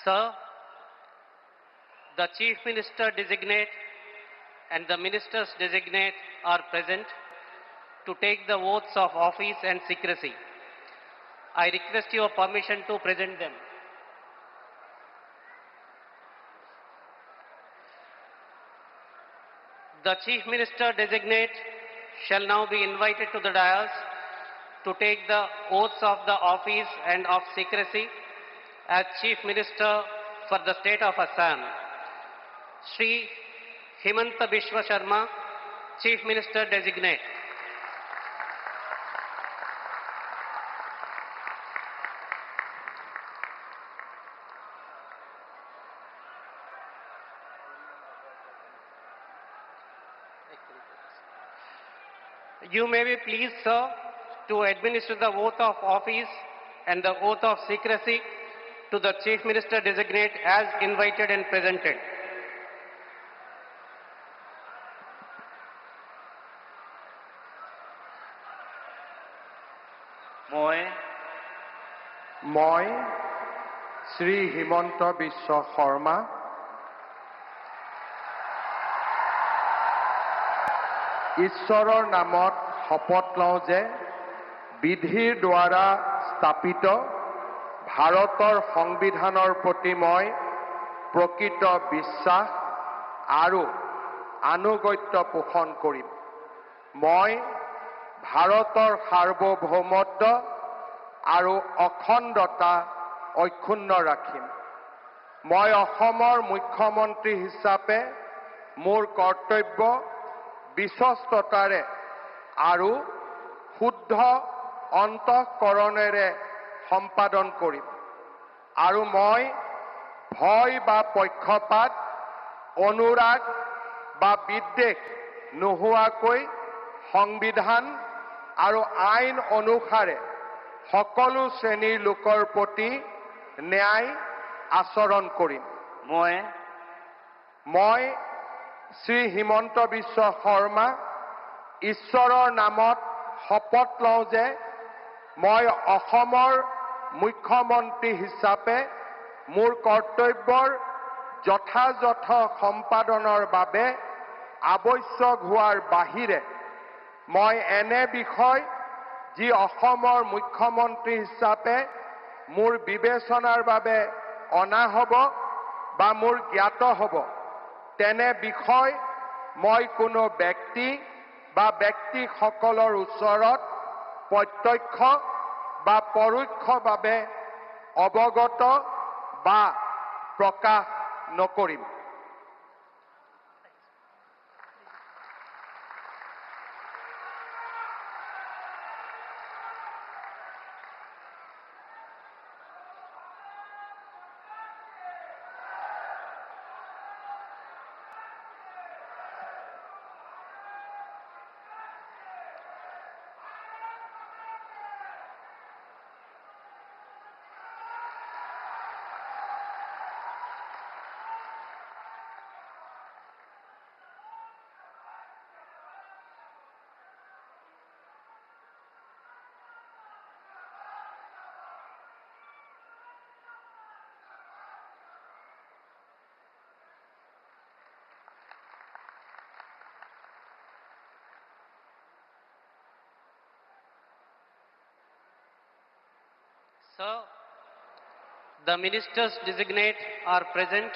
Sir, the Chief Minister designate and the Ministers designate are present to take the oaths of office and secrecy. I request your permission to present them. The Chief Minister designate shall now be invited to the dais to take the oaths of the office and of secrecy as Chief Minister for the State of Assam. Shri Himanta Biswa Sharma, Chief Minister designate. You may be pleased, sir, to administer the oath of office and the oath of secrecy to the Chief Minister designate as invited and presented. মই শ্ৰী হিমন্ত বিশ্ব শৰ্মা ঈশ্বৰৰ নামত শপত লওঁ যে বিধিৰ দ্বাৰা স্থাপিত ভাৰতৰ সংবিধানৰ প্ৰতি মই প্ৰকৃত বিশ্বাস আৰু আনুগত্য পোষণ কৰিম। মই ভাৰতৰ সাৰ্বভৌমত্ব আৰু অখণ্ডতা অক্ষুণ্ণ ৰাখিম। মই অসমৰ মুখ্যমন্ত্ৰী হিচাপে মোৰ কৰ্তব্য বিশ্বস্ততাৰে আৰু শুদ্ধ অন্তঃকৰণেৰে সম্পাদন কৰিম আৰু মই ভয় বা পক্ষপাত অনুৰাগ বা বিদ্বেষ নোহোৱাকৈ সংবিধান আৰু আইন অনুসাৰে সকলো শ্ৰেণীৰ লোকৰ প্ৰতি ন্যায় আচৰণ কৰিম। মই শ্ৰী হিমন্ত বিশ্ব শৰ্মা ঈশ্বৰৰ নামত শপত লওঁ যে মই অসমৰ মুখ্যমন্ত্ৰী হিচাপে মোৰ কৰ্তব্যৰ যথাযথ সম্পাদনৰ বাবে আৱশ্যক হোৱাৰ বাহিৰে মই এনে বিষয় যি অসমৰ মুখ্যমন্ত্ৰী হিচাপে মোৰ বিবেচনাৰ বাবে অনা হ'ব বা মোৰ জ্ঞাত হ'ব তেনে বিষয় মই কোনো ব্যক্তি বা ব্যক্তিসকলৰ ওচৰত প্ৰত্যক্ষ বা পৰোক্ষভাৱে অৱগত বা প্ৰকাশ নকৰিম। Sir, the ministers designate are present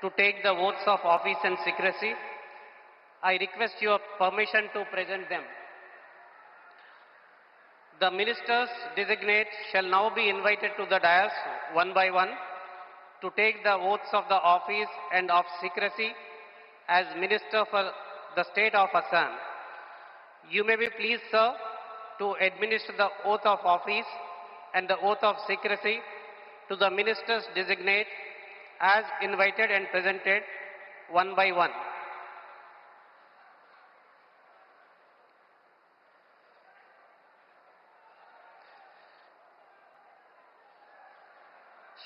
to take the oaths of office and secrecy. I request your permission to present them. The ministers designate shall now be invited to the dais one by one to take the oaths of the office and of secrecy as Minister for the State of Assam. You may be pleased, sir, to administer the oath of office and the oath of secrecy to the ministers designate as invited and presented one by one.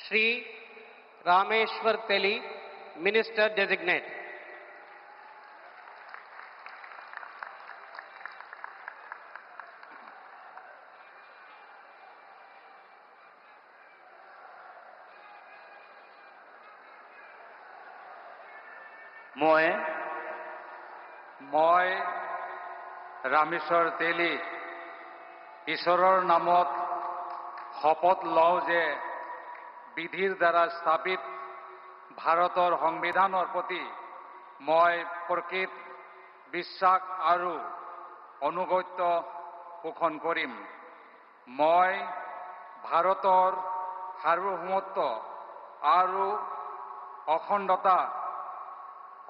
Shri Rameshwar Teli, Minister designate. মই ৰামেশ্বৰ তেলী ঈশ্বৰৰ নামত শপত লওঁ যে বিধিৰ দ্বাৰা স্থাপিত ভাৰতৰ সংবিধানৰ প্ৰতি মই প্ৰকৃত বিশ্বাস আৰু অনুগত্য পোষণ কৰিম। মই ভাৰতৰ সাৰ্বভৌমত্ব আৰু অখণ্ডতা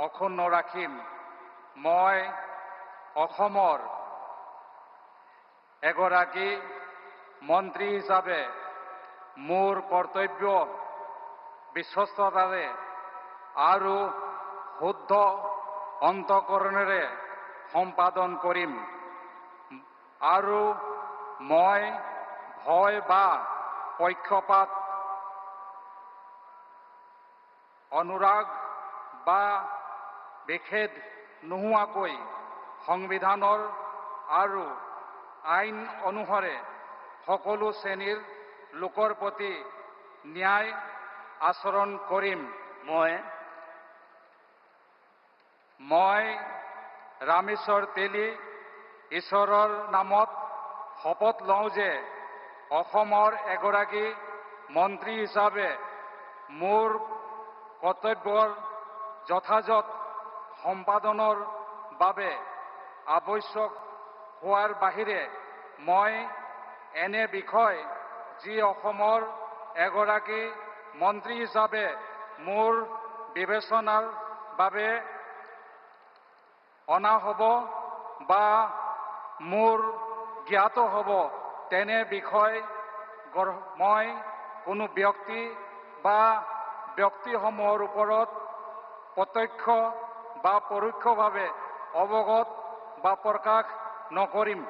অক্ষুণ্ণ ৰাখিম। মই অসমৰ এগৰাকী মন্ত্ৰী হিচাপে মোৰ কৰ্তব্য বিশ্বস্ততাৰে আৰু শুদ্ধ অন্তঃকৰণেৰে সম্পাদন কৰিম আৰু মই ভয় বা পক্ষপাত অনুৰাগ বা বিখেদ নোহোৱাকৈ সংবিধানৰ আৰু আইন অনুসাৰে সকলো শ্ৰেণীৰ লোকৰ প্ৰতি ন্যায় আচৰণ কৰিম। মই ৰামেশ্বৰ তেলী ঈশ্বৰৰ নামত শপত লওঁ যে অসমৰ এগৰাকী মন্ত্ৰী হিচাপে মোৰ কৰ্তব্যৰ যথাযথ সম্পাদনৰ বাবে আৱশ্যক হোৱাৰ বাহিৰে মই এনে বিষয় যি অসমৰ এগৰাকী মন্ত্ৰী হিচাপে মোৰ বিবেচনাৰ বাবে অনা হ'ব বা মোৰ জ্ঞাত হ'ব তেনে বিষয় মই কোনো ব্যক্তি বা ব্যক্তিসমূহৰ ওপৰত প্ৰত্যক্ষ বা পৰোক্ষভাৱে অৱগত বা প্ৰকাশ নকৰিম।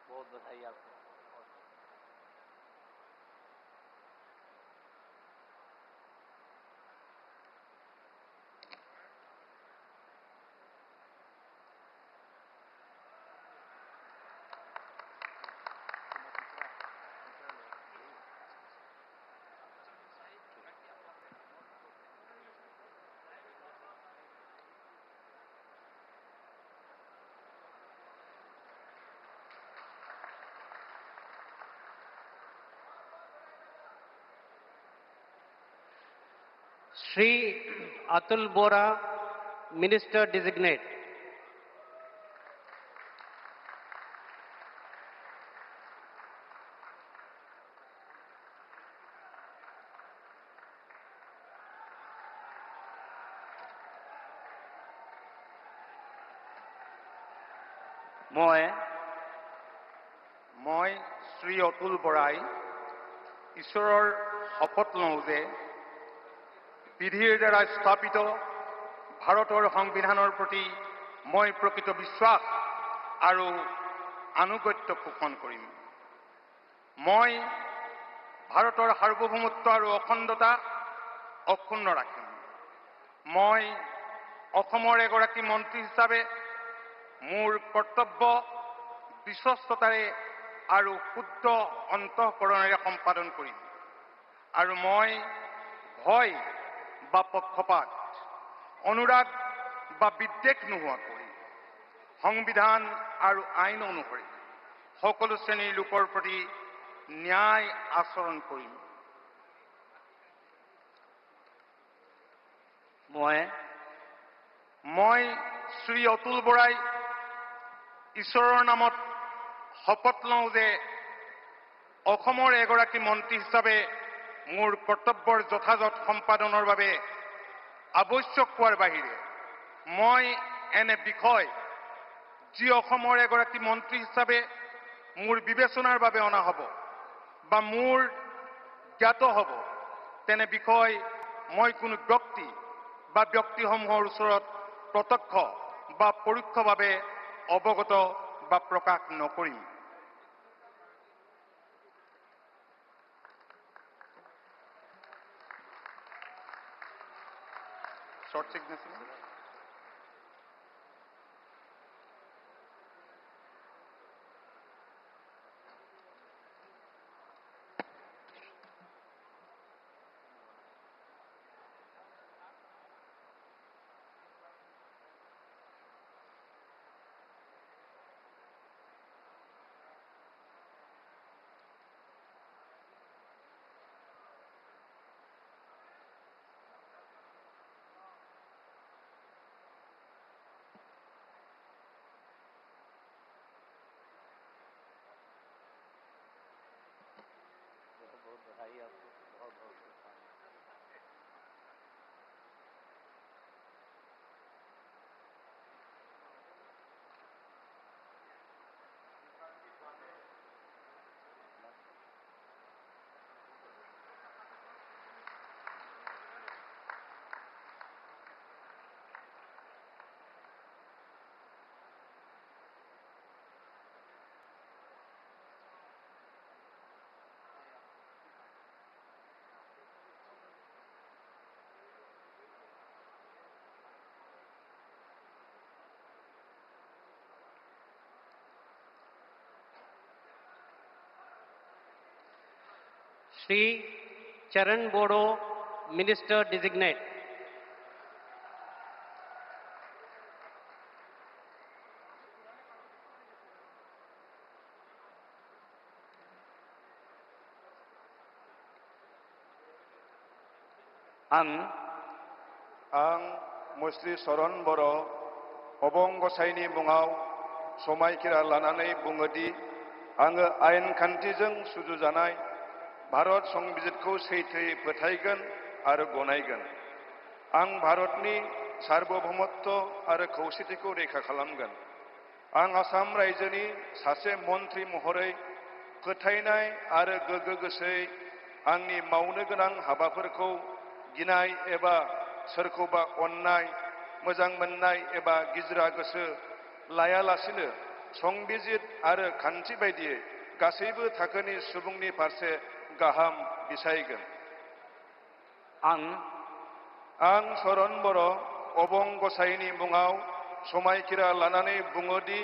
बहुत बधाई आपको। Shri Atul Bora, Minister Designate. মই শ্ৰী অতুল বৰাই ঈশ্বৰৰ শপত লওঁ যে বিধিৰ দ্বাৰা স্থাপিত ভাৰতৰ সংবিধানৰ প্ৰতি মই প্ৰকৃত বিশ্বাস আৰু আনুগত্য পোষণ কৰিম। মই ভাৰতৰ সাৰ্বভৌমত্ব আৰু অখণ্ডতা অক্ষুণ্ণ ৰাখিম। মই অসমৰ এগৰাকী মন্ত্ৰী হিচাপে মোৰ কৰ্তব্য বিশ্বস্ততাৰে আৰু শুদ্ধ অন্তঃকৰণেৰে সম্পাদন কৰিম আৰু মই ভয় বা পক্ষপাত অনুৰাগ বা বিদ্বেষ নোহোৱাকৈ সংবিধান আৰু আইন অনুসৰি সকলো শ্ৰেণীৰ লোকৰ প্ৰতি ন্যায় আচৰণ কৰিম। মই শ্ৰী অতুল বৰাই ঈশ্বৰৰ নামত শপত লওঁ যে অসমৰ এগৰাকী মন্ত্ৰী হিচাপে মোৰ কৰ্তব্যৰ যথাযথ সম্পাদনৰ বাবে আৱশ্যক হোৱাৰ বাহিৰে মই এনে বিষয় যি অসমৰ এগৰাকী মন্ত্ৰী হিচাপে মোৰ বিবেচনাৰ বাবে অনা হ'ব বা মোৰ জ্ঞাত হ'ব তেনে বিষয় মই কোনো ব্যক্তি বা ব্যক্তিসমূহৰ ওচৰত প্ৰত্যক্ষ বা পৰোক্ষভাৱে অৱগত বা প্ৰকাশ নকৰিম। Short signature. Shri Charan Bodo, Minister Designate. आं मुस्रि चरण बर' अबं गसाइनि मुङाव समायखिरा लानानै बुङोदि आङो आयेन खान्थिजों सुजुजानाय भारत संबिजितखौ सैथोयै फोथायगोन आरो गनायगोन। आं भारतनि सार्वभौमत्व आरो खौसेथिखौ रैखा खालामगोन। आं आसाम रायजोनि सासे मन्थ्रि महरै फोथायनाय आरो गोगो गोसोयै आंनि मावनो गोनां हाबाफोरखौ गिनाय एबा सोरखौबा अननाय, मोजां मोननाय एबा गिज्रा गोसो लायालासिनो संबिजित आरो खान्थि बायदियै गासैबो थाखोनि सुबुंनि फारसे गाहाम बिसायगोन। आं चरण बर' अबं गसाइनि मुङाव समायखिरा लानानै बुङोदि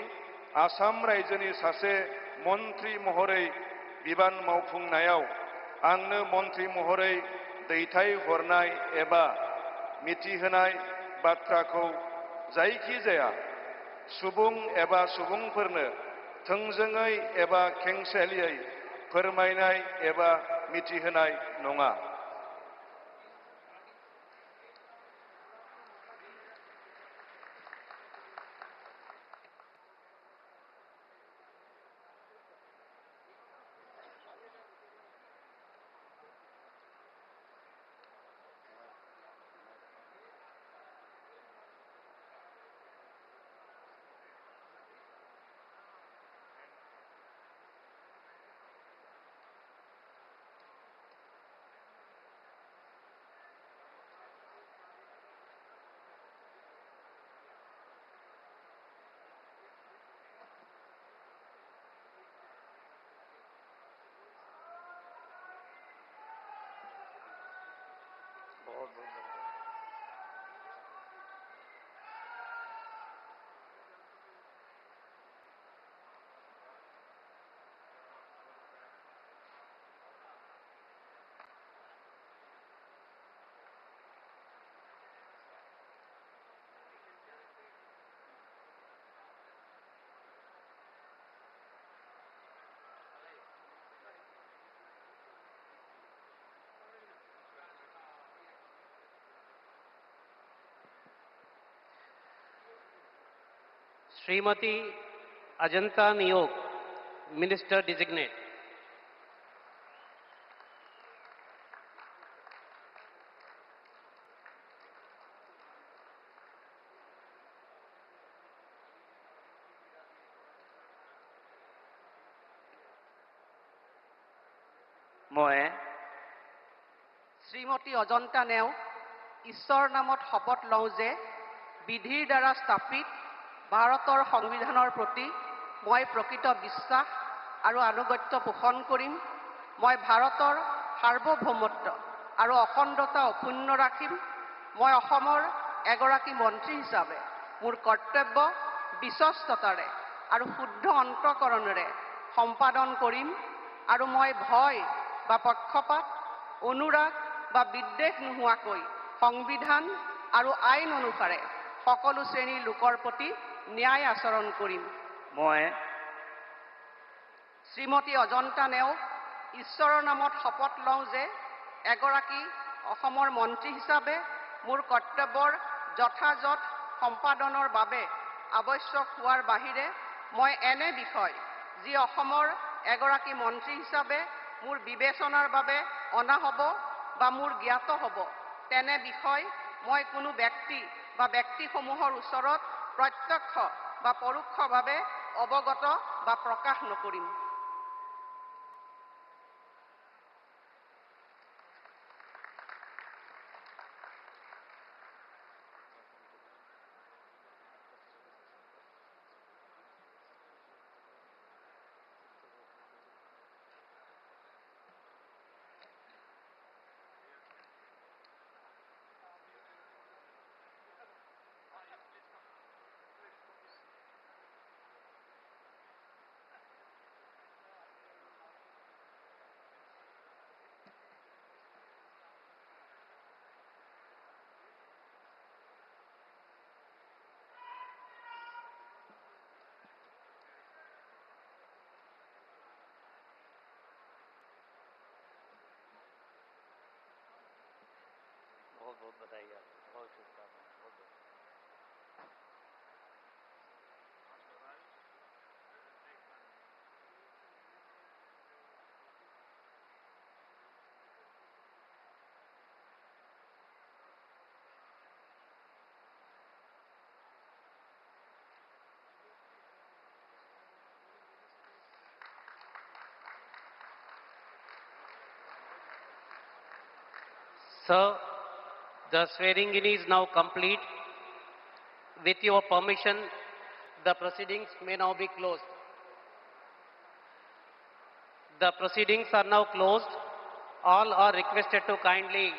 आसाम रायजोनि सासे मन्थ्रि महरै बिबान मावफुंनायाव आंनो मन्थ्रि महरै दैथायहरनाय एबा मिथिहोनाय बाथ्राखौ जायखिजाया सुबुं एबा सुबुंफोरनो थोंजोङै एबा खेंसालियायै फोरमायनाय एबा मिथिहोनाय नङा। Srimati Ajanta Niyog, Minister Designate. মই শ্ৰীমতী অজন্তা নেওগ ঈশ্বৰৰ নামত শপত লওঁ যে বিধিৰ দ্বাৰা স্থাপিত ভাৰতৰ সংবিধানৰ প্ৰতি মই প্ৰকৃত বিশ্বাস আৰু আনুগত্য পোষণ কৰিম। মই ভাৰতৰ সাৰ্বভৌমত্ব আৰু অখণ্ডতা অক্ষুণ্ণ ৰাখিম। মই অসমৰ এগৰাকী মন্ত্ৰী হিচাপে মোৰ কৰ্তব্য বিশ্বস্ততাৰে আৰু শুদ্ধ অন্তঃকৰণেৰে সম্পাদন কৰিম আৰু মই ভয় বা পক্ষপাত অনুৰাগ বা বিদ্বেষ নোহোৱাকৈ সংবিধান আৰু আইন অনুসাৰে সকলো শ্ৰেণীৰ লোকৰ প্ৰতি ন্যায় আচৰণ কৰিম। মই শ্ৰীমতী অজন্তা নেওগ ঈশ্বৰৰ নামত শপত লওঁ যে এগৰাকী অসমৰ মন্ত্ৰী হিচাপে মোৰ কৰ্তব্যৰ যথাযথ সম্পাদনৰ বাবে আৱশ্যক হোৱাৰ বাহিৰে মই এনে বিষয় যি অসমৰ এগৰাকী মন্ত্ৰী হিচাপে মোৰ বিবেচনাৰ বাবে অনা হ'ব বা মোৰ জ্ঞাত হ'ব তেনে বিষয় মই কোনো ব্যক্তি বা ব্যক্তিসমূহৰ ওচৰত প্ৰত্যক্ষ বা পৰোক্ষভাৱে অৱগত বা প্ৰকাশ নকৰিম। बहुत बहुत बधाई आपको, बहुत शुभकामनाएं, बहुत बहुत। Sir, the swearing-in is now complete. With your permission, the proceedings may now be closed. The proceedings are now closed. All are requested to kindly